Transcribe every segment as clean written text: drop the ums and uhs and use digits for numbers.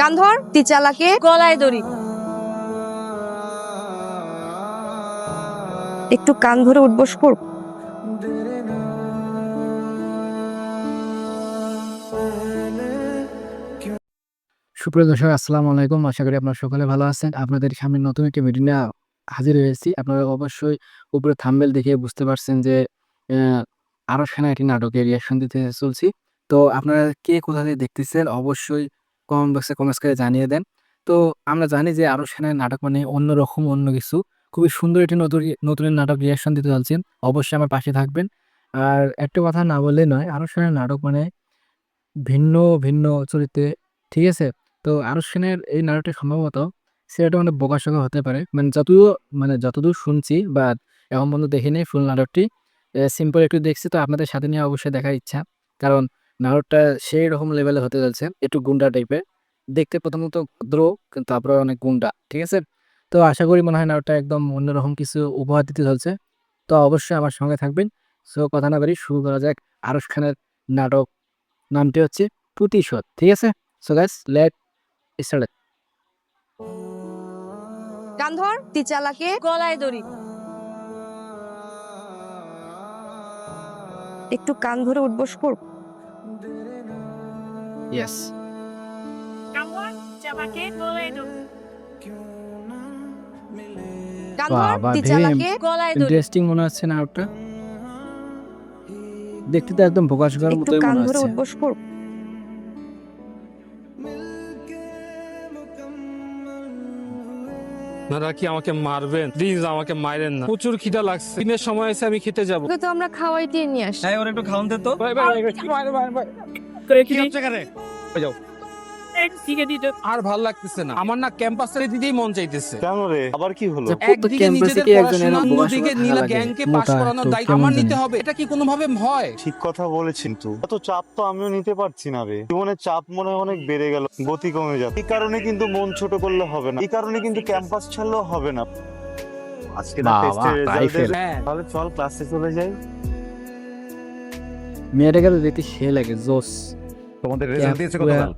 কান ধর, তিচালাকে গলায় দড়ি। একটু কান ধরে উঠবস কর। সুপ্রিয় দর্শক, আসসালামু আলাইকুম। আশা করি আপনারা সকলে ভালো আছেন। আপনাদের সামনে নতুন একটি ভিডিও নিয়ে হাজির হয়েছি। আপনারা অবশ্যই উপরে থাম্বনেল দেখে বুঝতে পারছেন যে আরশ খানের একটি নাটকের রিঅ্যাকশন দিতে চলছি। তো আপনারা কে কোথা থেকে দেখতেছেন অবশ্যই কমেন্ট বক্সে কমেন্টস করে জানিয়ে দেন। তো আমরা জানি যে আরশ খানের নাটক মানে অন্যরকম, অন্য কিছু। খুবই সুন্দর একটি নতুন নাটক রিঅ্যাকশন দিতে চলছেন। অবশ্যই আমার পাশে থাকবেন। আর একটা কথা না বললেই নয়, আরশ খানের নাটক মানে ভিন্ন ভিন্ন চরিত্রে, ঠিক আছে? তো আরশ খানের এই নাটকটি সম্ভবত সিলেটে মানে বোকাশোকা হতে পারে। যতদূর শুনছি বা এখন পর্যন্ত দেখিনি ফুল নাটকটি। সিম্পল একটু দেখছি, তো আপনাদের সাথে নিয়ে অবশ্যই দেখার ইচ্ছা। কারণ নাটকটা সেই রকম লেভেলে হতে যাচ্ছে, একটু গুন্ডা টাইপের। দেখতে প্রথমত ভদ্র, কিন্তু তারপরে অনেক গুন্ডা, ঠিক আছে? তো আশা করি মনে হয় নাটকটা একদম অন্যরকম কিছু উপহার দিতে চলছে। তো অবশ্যই আমার সঙ্গে থাকবেন। সো কথা না বাড়িয়ে শুরু করা যাক আরশ খানের নাটক। নামটি হচ্ছে প্রতিশোধ, ঠিক আছে? So guys, let start. কান ধর, তিচালাকে গলায় দড়ি। একটু কান ধরে উঠবস কর। ইয়েস। কান ধর, তিচালাকে গলায় দড়ি। কান বাহ ধর, বাহ, ভেরি তিচালাকে গলায় দড়ি। ইন্টারেস্টিং মনে হচ্ছে নাটকটা। দেখতে তো একদম বোকাশোকার একটু মতোই কান মনে ধরে হচ্ছে। উঠবস কর। আপনারা কি আমাকে মারবেন? প্লিজ আমাকে মারেন না, প্রচুর খিদা লাগছে। দিনের সময় এসে আমি খেতে যাবো। ওকে তো আমরা খাওয়াই দিয়ে নিয়ে আসি। ওর একটু খাওয়ান দে তো। ভাই ভাই ভাই, ভাই, কি হচ্ছে এখানে? যাও। আর ভাল লাগতেছে না, আমার না ক্যাম্পাসে দিতেই মন চাইতেছে। কেন রে, আবার কি হলো? যে প্রত্যেক একদিকে ক্যাম্পাসে নিজেদের কি একজন পড়াশোনা, এরকম অন্যদিকে বোকাশোকা থাকা নীলা লাগে? গ্যাংকে পাশ মোটা করানোর একটু দায়িত্ব কেমন আমার জানি। নিতে হবে। এটা কি কোনোভাবে হয়? ঠিক কথা বলেছেন তো, এত চাপ তো আমিও নিতে পারছি না রে। জীবনের চাপ মনে হয় অনেক বেড়ে গেল, গতি কমে যাচ্ছে। এই কারণে কিন্তু মন ছোট করলে হবে না, এই কারণে কিন্তু ক্যাম্পাস ছাড়লেও হবে না। আজকে না বাহ, টেস্টের বাহ, রেজাল্ট রাইফেল। হ্যাঁ, তাহলে চল ক্লাসে চলে যাই। মেয়েটাকে তো দেখতে সে লাগে জোস। তোমাদের রেজাল্ট দিয়েছে গতকাল।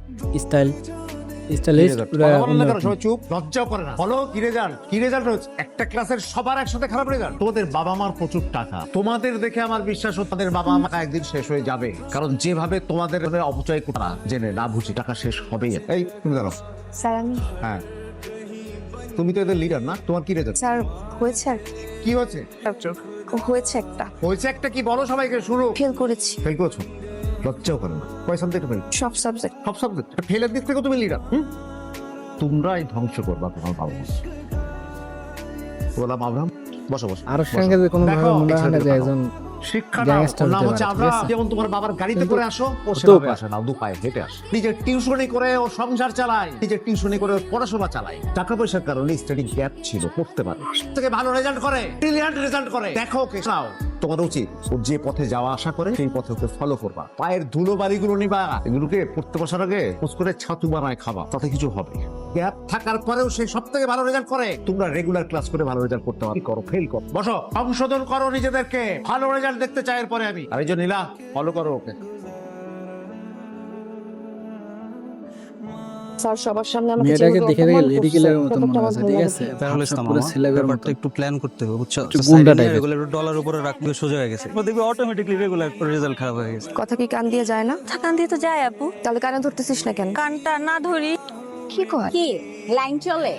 স্টাইলিস্ট পুরা কথা বলেন না কেন? অন্যরকম। সবাই চুপ, লজ্জাও করে না। বলো কি রেজাল্ট? কি রেজাল্ট হয়েছে? একটা ক্লাসের সবার একসাথে খারাপ রেজাল্ট। তোমাদের বাবা মার প্রচুর টাকা, তোমাদের দেখে আমার বিশ্বাস হচ্ছে তোমাদের বাবা মা একদিন শেষ হয়ে যাবে। কারণ যেভাবে তোমাদের অপচয় করা জেনে না বুঝি টাকা শেষ হবেই। এই তুমি জানো? স্যার আমি হ্যাঁ, তুমি তো এদের লিডার না? তোমার কি রেজাল্ট? স্যার হয়েছে আর কি হয়েছে? হয়েছে একটা হয়েছে একটা কি বলো সবাইকে, শুরু। ফেল করেছি ফেল করেছো? লজ্জাও করে না? কয় সাবজেক্ট ফেল? সব সাবজেক্ট। সব সাবজেক্ট ফেলের দিক থেকে তুমি লিডার। তোমরাই ধ্বংস করবা তোমার বাবা মা। গোলাম আব্রাহাম, বসো বসো। আরশ খানকে যে কোনো ভাবে মনে হয় না যে একজন শিক্ষা নাও, গ্যাংস্টার ওর নাম হতে হচ্ছে পারে, ঠিক আব্রাহাম। আছে? যেমন তোমার বাবার গাড়িতে করে আসো, ও হতেও সেভাবে পারে। আসে না, দু পায়ে হেঁটে আসে। নিজের টিউশনি করে ও সংসার চালায়, নিজের টিউশনি করে ও পড়াশোনা চালায়। টাকা পয়সার কারণে স্টাডি গ্যাপ ছিল, পড়তে পারে। থেকে ভালো রেজাল্ট করে, ব্রিলিয়ান্ট রেজাল্ট করে। দেখো ওকে, নাও। তোমার উচিত ও যে পথে যাওয়া আশা করে সেই পথে ওকে ফলো করবা। পায়ের ধুলো বাড়িগুলো নিবা, এগুলোকে পড়তে বসার আগে খোঁজ করে ছাতু বানায় খাবা, তাতে কিছু হবে। গ্যাপ থাকার পরেও সে সব থেকে ভালো রেজাল্ট করে। তোমরা রেগুলার ক্লাস করে ভালো রেজাল্ট করতে পারো, কি করো? ফেল করো। বসো, সংশোধন করো নিজেদেরকে। ভালো রেজাল্ট দেখতে চাই এরপরে আমি। আর এই যে নীলা, ফলো করো ওকে। স্যার সবার সামনে আমাকে মেয়েটাকে যেভাবে দেখে অপমান লেডি করছে, কিলারের মতো ব্যাপারটা মনে আমার হচ্ছে, ভালো ঠিক লাগে আছে? না। তাহলে ভাবসাব পুরো ছেলেদের ব্যাপারটা মতো। একটু প্ল্যান করতে হবে, বুঝছো? একটু গুন্ডা type-এর। রেগুলার ডলার উপরে রাখলে সোজা হয়ে গেছে, দেখবি অটোমেটিকলি রেগুলার রেজাল্ট খারাপ হয়ে গেছে। কথা কি কান দিয়ে যায় না? কান দিয়ে তো যায় আপু। তাহলে কানে ধরতেছিস না কেন? কানটা না ধরি কি কয়? কি লাইন চলে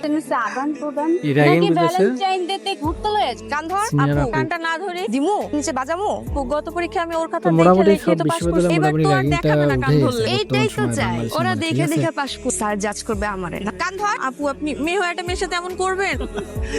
আদান প্রদান এই ragging নাকি বুঝেছে? ভ্যালেন্টাইন ডে তে ঘুরতে লয়ে কান ধর, Senior আপু আপু। কানটা না ধরি দিমু নিচে বাজামু। গত পরীক্ষা আমি ওর কথা তো দেখে মোটামুটি লিখে সব তো পাস করছি, বিশ্ববিদ্যালয়ে এবার মোটামুটি তো আর raggingটা দেখাবে না কান উঠে ধরলে। গেছে এইটাই তো বর্তমান চাই, বাংলাদেশের ওরা মধ্যে, দেখে ঠিক আছে? দেখে পাস করবে, স্যার জাজ করবে আমারে না। কান ধর। আপু আপনি মেয়ে হয়ে একটা মেয়ের সাথে এমন করবেন?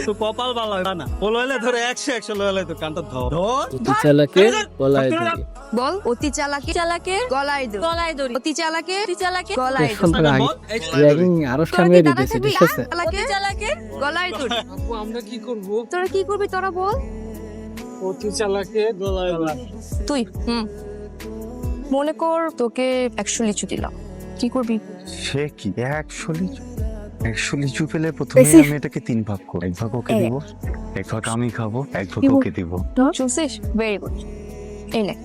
তো কপাল ভালো না, বলো হলে ধরে 100 লইলে তো কানটা ধর। অতি চালাকে গলায় দড়ি। বল, অতি চালাকে চালাকে গলায় দড়ি। গলায় দড়ি, অতি চালাকে অতি চালাকে গলায় এখন দড়ি। তো আগে র্যাগিং আরশ তোরা খানকে কি দাদা দিতেছে, থাকবি? ঠিক আছে? চালাকে অতি চালাকে গলায় দড়ি। আপু আমরা কি করব? তোরা কি করবি তোরা বল। অতি চালাকে গলায় দড়ি। তুই মনে কর তোকে 100 লিচু দিলাম, কি করবি? সে কি 100 লিচু পেলে প্রথমে বেশি। আমি এটাকে 3 ভাগ করব। 1 ভাগ ওকে দিব, 1 ভাগ আমি খাবো, 1 ভাগ কি ওকে দিব। শুনছিস? Very good. এই নে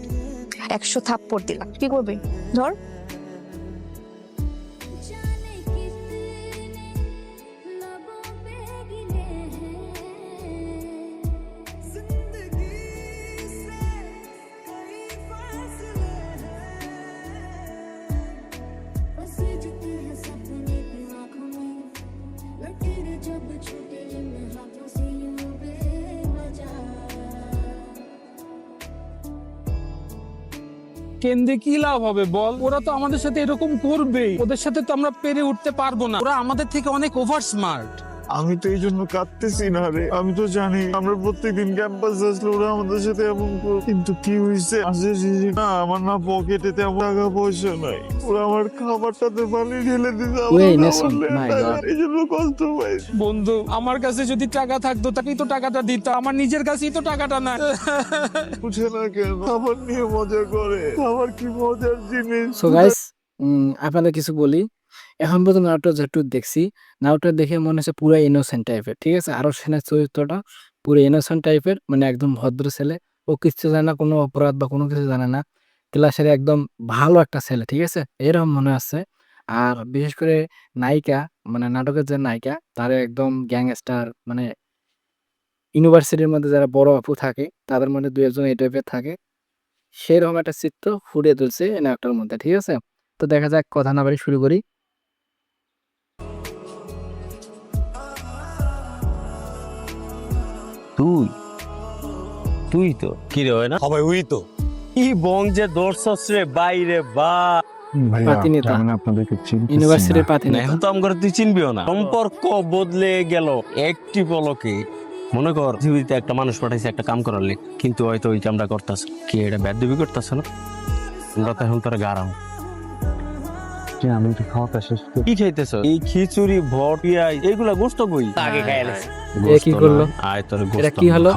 100 থাপ্পড় দিলাম, কি করবি? ধর। কেন্দ্রে কি লাভ হবে বল? ওরা তো আমাদের সাথে এরকম করবেই, ওদের সাথে তো আমরা পেরে উঠতে পারবো না, ওরা আমাদের থেকে অনেক ওভার স্মার্ট। আমি তো এই জন্য কাঁদতেছি না রে, আমি তো জানি আমরা প্রত্যেকদিন ক্যাম্পাসে আসলে ওরা আমাদের সাথে এমন করে, কিন্তু কি হয়েছে না আমার না পকেটে তেমন টাকা পয়সা নাই, ওরা আমার খাবারটাতে পানি ঢেলে দিতে Wait, listen, my God. এই জন্য কষ্ট পাই। বন্ধু, আমার কাছে যদি টাকা থাকতো তাকেই তো টাকাটা দিত, আমার নিজের কাছেই তো টাকাটা না। বুঝে না কেন খাবার নিয়ে মজা করে, খাবার কি মজার জিনিস। সো গাইস, আপনাদের কিছু বলি। এখন পর্যন্ত নাটকটা যেটুকু দেখছি, নাটকটা দেখে মনে হচ্ছে পুরো ইনোসেন্ট টাইপের, ঠিক আছে? আরো সেনের চরিত্রটা পুরো ইনোসেন্ট টাইপের, মানে একদম ভদ্র ছেলে, ও কিছু জানে না, কোনো অপরাধ বা কোনো কিছু জানে না, ক্লাসের একদম ভালো একটা ছেলে, ঠিক আছে? এরকম মনে হচ্ছে। আর বিশেষ করে নায়িকা, মানে নাটকের যে নায়িকা, তার একদম গ্যাংস্টার, মানে ইউনিভার্সিটির মধ্যে যারা বড় আপু থাকে তাদের মধ্যে দুই একজন এই টাইপের থাকে, সেরকম একটা চিত্র ফুটিয়ে তুলছে এই নাটকটার মধ্যে, ঠিক আছে? তো দেখা যাক, কথা না বাড়ি শুরু করি। তুই তো কি রে হয় না সবাই উই তো কি বং যে দর্শস রে বাইরে বা পাতিনেতা, আপনাদেরকে ইউনিভার্সিটির না, পাতিনেতা। এখন তো আমগরে তুই চিনবিও না, সম্পর্ক বদলে গেল একটি পলকে। মনে কর পৃথিবীতে একটা মানুষ পাঠাইছে একটা কাম করার লেগে, কিন্তু হয়তো ওই কামটা করতেছ কি এটা বেদবি করতেছ না, আমরা তো এখন তোর গারাম। আমি একটু খাওয়াটা শেষ করি। কি খাইতেছ? এই খিচুড়ি ভটিয়া এইগুলা গোস্ত কই আগে খাইলে এ কি করলো? আয় তোর গোস্ত এটা কি হলো?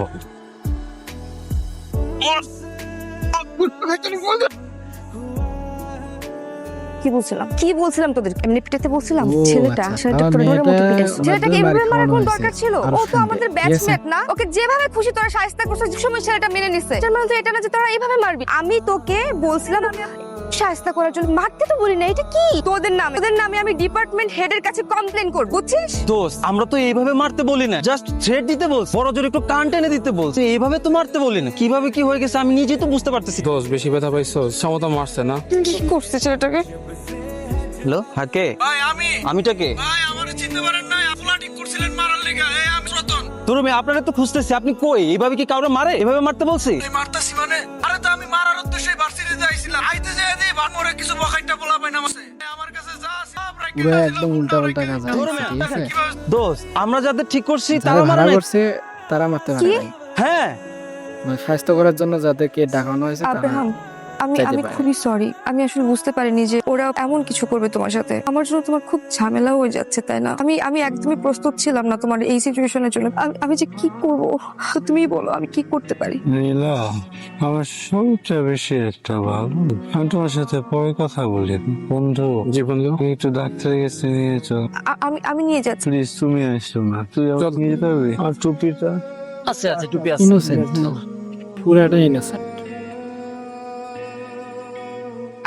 কি বলছিলাম তোদের এমনি পিটাতে বলছিলাম? ও, ছেলেটা আচ্ছা। ছেলেটা আমার তোর মতো মেয়েটা পিটাইছে। ছেলেটাকে আমার এভাবে বাড়ি মারার কোন খাওয়ানো দরকার হয়েছে। ছিল? আরো ও তো শুনবে। আমাদের ঠিক আছে? ব্যাচমেট না? ওকে যেভাবে খুশি তোরা শায়েস্তা করছিস, সময় ছেলেটা মেনে নিছে। তার মানে তো এটা না যে তোরা এইভাবে মারবি। আমি তোকে বলছিলাম শায়েস্তা করার জন্য, মারতে তো বলি না। এটা কি তোদের নামে আমি ডিপার্টমেন্ট হেডের কাছে কমপ্লেন করব, বুঝছিস? দোস্ত, আমরা তো এইভাবে মারতে বলি না, জাস্ট থ্রেট দিতে বলছি, বড় জোর একটু কান টেনে দিতে বলছি, এইভাবে তো মারতে বলি না। কিভাবে কি হয়ে গেছে আমি নিজেই তো বুঝতে পারতেছি। দোষ বেশি ব্যথা পাইছো, সমতা মারছে না। কি করছে ছেলেটাকে? হ্যালো, হ্যাঁ কে? আমিটা কে? তোর মেয়ে আপনারা তো খুঁজতেছি, আপনি কই? এইভাবে কি কাউরে মারে? এভাবে মারতে বলছি? মারতাছি মানে? আরে তো আমি মারার উদ্দেশ্যে ভার্সিটিতে আইছিলাম, আইতে যেয়ে দেই বানমরে কিছু বখাইটা বলা পাই না মাসে। আমার কাছে যা সব রাখি পুরো একদম উল্টা পাল্টা কাজ তোর হচ্ছে, মেয়ে ঠিক আছে? দোস্ত, আমরা যাদের ঠিক করছি যারা তারা মারা ভাড়া নাই। করছে তারা মারতে পারে কি? নাই। হ্যাঁ, মানে স্বাস্থ্য করার জন্য যাদেরকে ডাকানো হয়েছে তারা আব্রাহাম, আমি চাইতে আমি পারে। খুবই সরি। আমি আসলে বুঝতে পারিনি যে ওরা এমন কিছু করবে তোমার সাথে। আমার জন্য তোমার খুব ঝামেলা হয়ে যাচ্ছে, তাই না? আমি একদমই প্রস্তুত ছিলাম না তোমার এই সিচুয়েশনের জন্য। আমি যে কি করব, তো তুমিই বলো আমি কি করতে পারি? নীলা, আমার শরীরটা বেশি একটা ভালো, আমি তোমার সাথে পরে কথা বলি। বন্ধু, জি বন্ধু। তুই একটু ডাক্তারের কাছে নিয়ে চল আমি নিয়ে যাচ্ছি। প্লিজ। তুমি আসো না, তুই আমাকে নিয়ে যাবি? আর টুপিটা আছে আছে, টুপি আছে। ইনোসেন্ট, পুরাটা ইনোসেন্ট।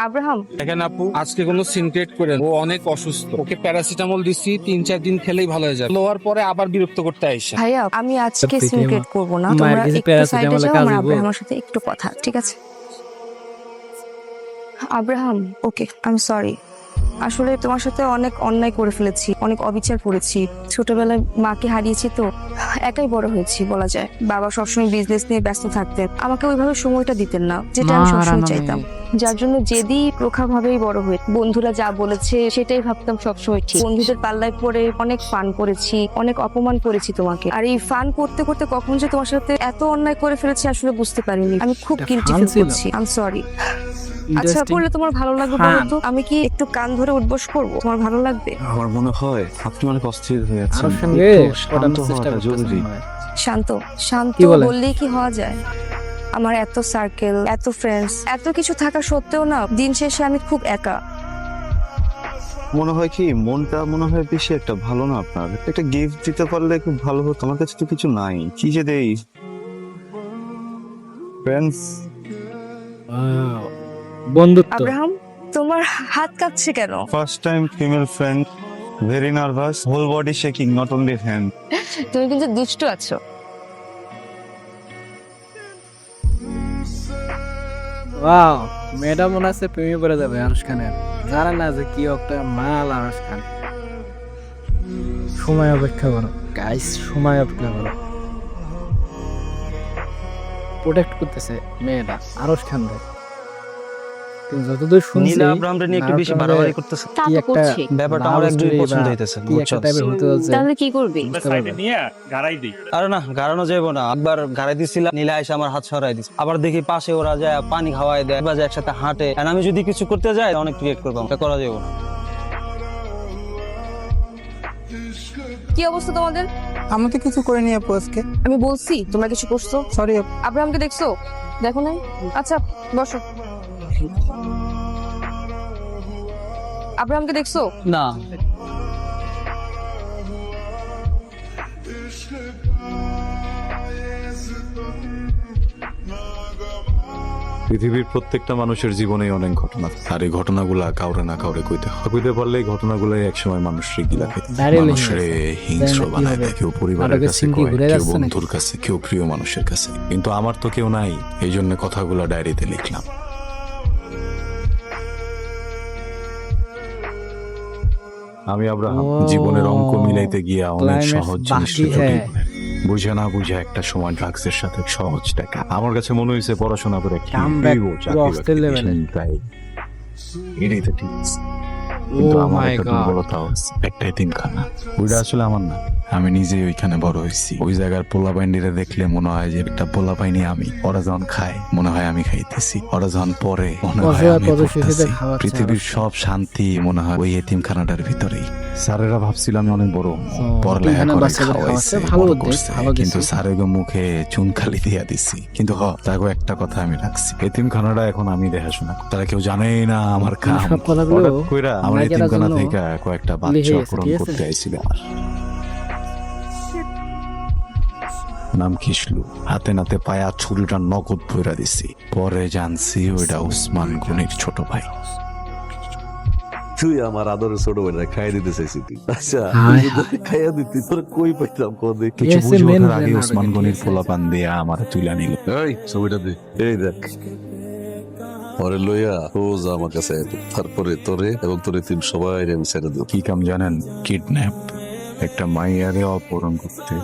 আব্রাহাম, দেখেন আপু, আজকে কোনো সিনক্রেট করেন, ও অনেক অসুস্থ, ওকে প্যারাসিটামল দিছি, 3-4 দিন খেলেই ভালো হয়ে যাবে। লোয়ার পরে আবার বিরক্ত করতে আইসা। ভাইয়া আমি আজকে সত্যি সিনক্রেট মা- করব না। মায়ের তোমরা কাছে একটু সাইডে প্যারাসিটামলে যাও, কাজ আমার হইবো? আব্রাহামের সাথে একটু কথা, ঠিক আছে? Abraham, okay, I am sorry. আসলে তোমার সাথে অনেক অন্যায় করে ফেলেছি, অনেক অবিচার করেছি। ছোটবেলায় মাকে হারিয়েছি, তো একাই বড় হয়েছি বলা যায়। বাবা সবসময় বিজনেস নিয়ে ব্যস্ত থাকতেন, আমাকে ওইভাবে সময়টা দিতেন না, যেটা আমি মা সবসময় হারানো চাইতাম। মেয়ে। যার জন্য জেদি প্রখা ভাবেই বড় হয়ে বন্ধুরা যা বলেছে সেটাই ভাবতাম সবসময় ঠিক। বন্ধুদের পাল্লায় পড়ে অনেক ফান করেছি, অনেক অপমান করেছি তোমাকে। আর এই ফান করতে করতে কখন যে তোমার সাথে এত অন্যায় করে ফেলেছি আসলে বুঝতে পারিনি। আমি খুব এটা গিল্টি fun ফিল ছিল? করছি, আই এম সরি। আচ্ছা, Interesting. করলে তোমার ভালো লাগবে Fun. বলো তো? আমি কি একটু কান ধরে উঠবস করবো? তোমার ভালো লাগবে? আমার মনে হয় আপনি অনেক অস্থির হয়ে আছেন, আরো সঙ্গে একটু শান্ত পটানোর চেষ্টা হওয়াটা করতেছে জরুরি। মনে হয়। শান্ত শান্ত কি বলে? বললেই কি হওয়া যায়? আমার এত সার্কেল, এত ফ্রেন্ডস, এত কিছু থাকা সত্ত্বেও না দিন শেষে আমি খুব একা। মনে হয় কি মনটা মনে হয় বেশি একটা ভালো না আপনার, একটা গিফট দিতে পারলে খুব ভালো হতো। আমার কাছে তো কিছু নাই, কি যে দেই। ফ্রেন্ডস, Wow, বন্ধুত্ব। আব্রাহাম, তোমার হাত কাঁপছে কেন? First time female friend, very nervous, whole body shaking, not only hand. তুমি কিন্তু দুষ্টু আছো। ওয়াও, মেয়েটা মনে আছে প্রেমে পড়ে যাবে আরশ খানের। জানে না যে কি একটা মাল আরশ খান। সময় অপেক্ষা করো গাইস, সময় অপেক্ষা করো। প্রোটেক্ট করতেছে মেয়েটা আরশ খান ভাই। তো যতদূর শুনছি নীলা আব্রাহামরে নিয়ে একটু বেশি নাটকের বাড়াবাড়ি করতেছে। তা কি তো একটা করছি। ব্যাপারটা love আমার একদমই story পছন্দ বা হইতেছে কি একটা টাইপের হতে যাচ্ছে তাহলে কি করবি? বুঝতে পারবে। আরে না, গাড়ানো যাইবো না। একবার গাড়াই দিছিলাম, নীলা এসে আমার হাত সরাই দিছে। আবার দেখি পাশে ওরা যায় পানি খাওয়াই দেয়, বাজে একসাথে হাঁটে। আর আমি যদি কিছু করতে যাই অনেক ক্রিয়েট করবো, এটা করা যাইবো না। কি অবস্থা তোমাদের? আমি তো কিছু করিনি আপু আজকে। আমি বলছি তোমরা কিছু করছো। সরি আব্রাহামকে দেখছো? দেখো নাই? আচ্ছা বসো। আব্রাহামকে দেখছো? না, পৃথিবীর প্রত্যেকটা মানুষের জীবনেই অনেক ঘটনা, আর এই ঘটনাগুলা কাউরে না কাউরে কইতে পারলে এই ঘটনাগুলাই একসময় মানুষের গিলা খেতে, দাঁড়িয়ে মানুষের হিংস্র কি বানায় হবে? দেয়, কেউ পরিবারের নাটকের কাছে scene কি কয়, ঘুরে কেউ যাচ্ছে নাকি? বন্ধুর কাছে, কেউ প্রিয় মানুষের কাছে। কিন্তু আমার তো কেউ নাই, এই জন্য কথাগুলা ডায়েরিতে লিখলাম। আমি আব্রাহাম ও, জীবনের অঙ্ক মিলাইতে গিয়া অনেক climax সহজ জিনিসটা বাকি জটিল হ্যাঁ। করে। বুঝে না বুঝে একটা সময় ড্রাগসের সাথে সহজ টাকা। আমার কাছে মনে হয়েছে পড়াশোনা করে কি Comeback হইবো, পুরো চাকরি অস্থির বাকরি level এর। কিছু তাই। এটাই তো ঠিক আছে। কিন্তু Oh আমার my একটা God. দুর্বলতা হচ্ছে, একটা এতিমখানা। ওইটা আসলে আমার না, আমি নিজেই ওইখানে বড় হয়েছি। ওই জায়গার পোলাপাইনিরা দেখলে মনে হয় যে একটা পোলাপাইনি আমি। ওরা যখন খায় মনে হয় আমি খাইতেছি, ওরা যখন পরে মনে হয় অসহায় আমি পদশিশুদের পড়তেছি। খাওয়াচ্ছে পৃথিবীর অবশ্য। সব শান্তি মনে হয় ওই এতিমখানাটার ভিতরেই। স্যারেরা ভাবছিল আমি অনেক বড়, পড়ালেখা এতিমখানার করে বাচ্চাদের খাওয়াইছে, খাওয়াচ্ছে, ভালো বড় উদ্যোগ, করছে। ভালো কিন্তু কিছু। স্যারের মুখে চুন খালি দিয়া দিছি। কিন্তু তাকে একটা কথা আমি রাখছি, এতিমখানাটা এখন আমি দেখাশোনা করি। তারা কেউ জানেই না আমার কাম। সব কথাগুলো হঠাৎ কইরা আমার নায়িকাটার এতিমখানা জন্য থেকে কয়েকটা লিখে বাচ্চা গেছে, অপহরণ ঠিক আছে? করতে আইছিল আমার। নাম খিসলু। হাতে নাতে পায়া ছুরিটা নগদ ভইরা দিছি। পরে জানছি ওইটা উসমান গনির ছোট ভাই। তুই আমার আদরের ছোট ভাইরা খাইয়ে দিতে চাইছি তুই। আচ্ছা হায় তুই যদি খাইয়া দিতি তোর কই পাইতাম কো দেখি। কিছু এসে বুঝে main ওঠার আগে villain উসমান নাটকে, গনির ঠিক আছে? পোলাপান দিয়া আমার তুইলা নিল। এই ছবিটা দে, এই দেখ পরে লইয়া রোজ আমার কাছে আইতো। তারপরে তোরে এবং তোর তিন সবাই আমি ছেড়ে দেব। কি কাম জানেন? কিডন্যাপ। একটা মাইয়ারে অপহরণ করতে।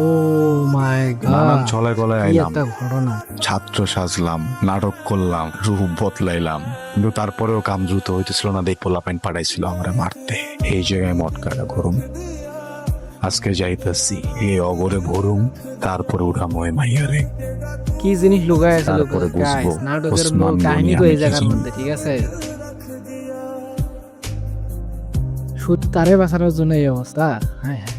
ও মাই নানান গড, ছলায় গলায় কি আইলাম, একটা ঘটনা। ছাত্র সাজলাম, নাটক করলাম, রূপ বদলাইলাম, কিন্তু তারপরেও কাম দ্রুত হইতেছিল না। দেখ পোলাপাইন পাঠাইছিল আমরা মারতে। এই জায়গায় মটকাটা গরম। আজকে যাইতেছি এই অগরে ভরুম, তারপরে উঠাম ওই মাইয়ারে। কি জিনিস লুকায় আছে তারপরে বুঝবো নাটকের ওসমান মূল গনি কাহিনী তো আমি এই কি জায়গার জিনিস। মধ্যে, ঠিক আছে? শুধু তারে বাঁচানোর জন্য এই অবস্থা। হ্যাঁ হ্যাঁ,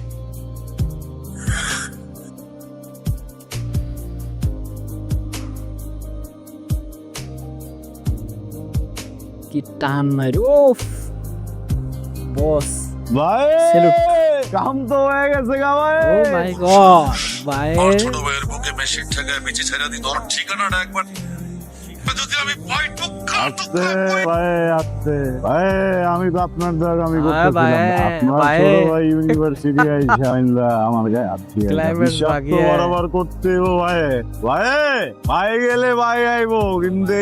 কি টান নাই রে। ওফ বস, ভাই Salute. কাম তো হয়ে গেছে গা ভাই। ও মাই গড ভাই, ছোট ভাইয়ের বুকে মেশিন ঠেকায় বেঁচে ছেড়ে দি। তোর ঠিকানাটা একবার যদি আমি আস্তে ভাই আস্তে ভাই, আমি তো আপনার দ্বারা আমি হ্যাঁ ভাই, করতেছিলাম। আপনার ভাই। ছোট ভাই ইউনিভার্সিটি আইসা আইলা আমার গায়ে হাত দিয়ে গেছে। Climax বিশ্বাস বাকি তো হ্যাঁ। বরাবর করতে হইবো ভাই। ভাই ভাই গেলে ভাই আইবো, কিন্তু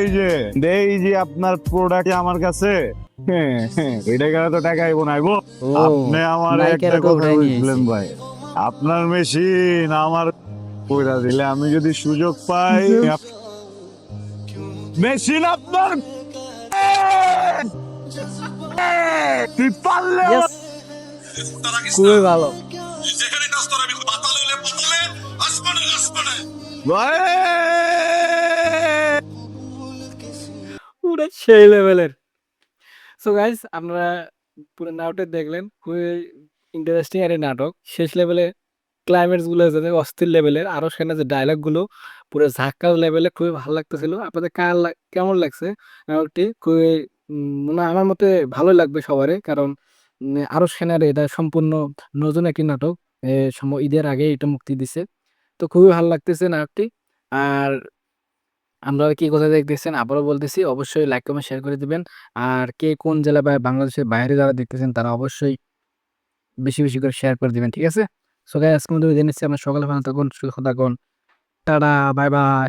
এই যে আপনার প্রোডাক্ট আমার কাছে, এটা গেলে তো টাকা আইবো না আইবো। ও আপনি আমার নায়িকার একটা তো কথা উঠাই বলছিলেন নিয়েছি। ভাই, আপনার মেশিন আমার কইরা দিলে আমি যদি সুযোগ পাই, মেশিন আপনার তুই পারলে Yes, খুবই ভালো। যেখানে নাচ তোর আমি পাতালে হলে পাতালে, আসমানে আসমানে। ভাই পুরো সেই লেভেলের। সো গাইস, আমরা পুরো নাটক দেখলেন, খুবই ইন্টারেস্টিং একটা নাটক। শেষ লেভেলে ক্লাইম্যাক্স গুলো যাতে অস্থির লেভেলের, আরো সেখানে যে ডায়লগ গুলো পুরো ঝাক্কা লেভেলে, খুবই ভালো লাগতেছিল। আপনাদের কেমন লাগছে নাটকটি? খুবই মনে হয় আমার মতে ভালো লাগবে সবারই, কারণ আরো সেনারে এটা সম্পূর্ণ নতুন একটি নাটক। ঈদের আগে এটা মুক্তি দিছে, তো খুবই ভালো লাগতেছে নাটকটি। আর আপনারা কি কোথায় দেখতেছেন আবারও বলতেছি, অবশ্যই লাইক কমেন্ট শেয়ার করে দিবেন। আর কে কোন জেলা বা বাংলাদেশের বাইরে যারা দেখতেছেন তারা অবশ্যই বেশি বেশি করে শেয়ার করে দিবেন, ঠিক আছে? সো গাইস, আজকের মতো বিদায় নিচ্ছি। আমরা সকালে ভালো থাকুন, সুস্থ থাকুন। Tata, bye bye.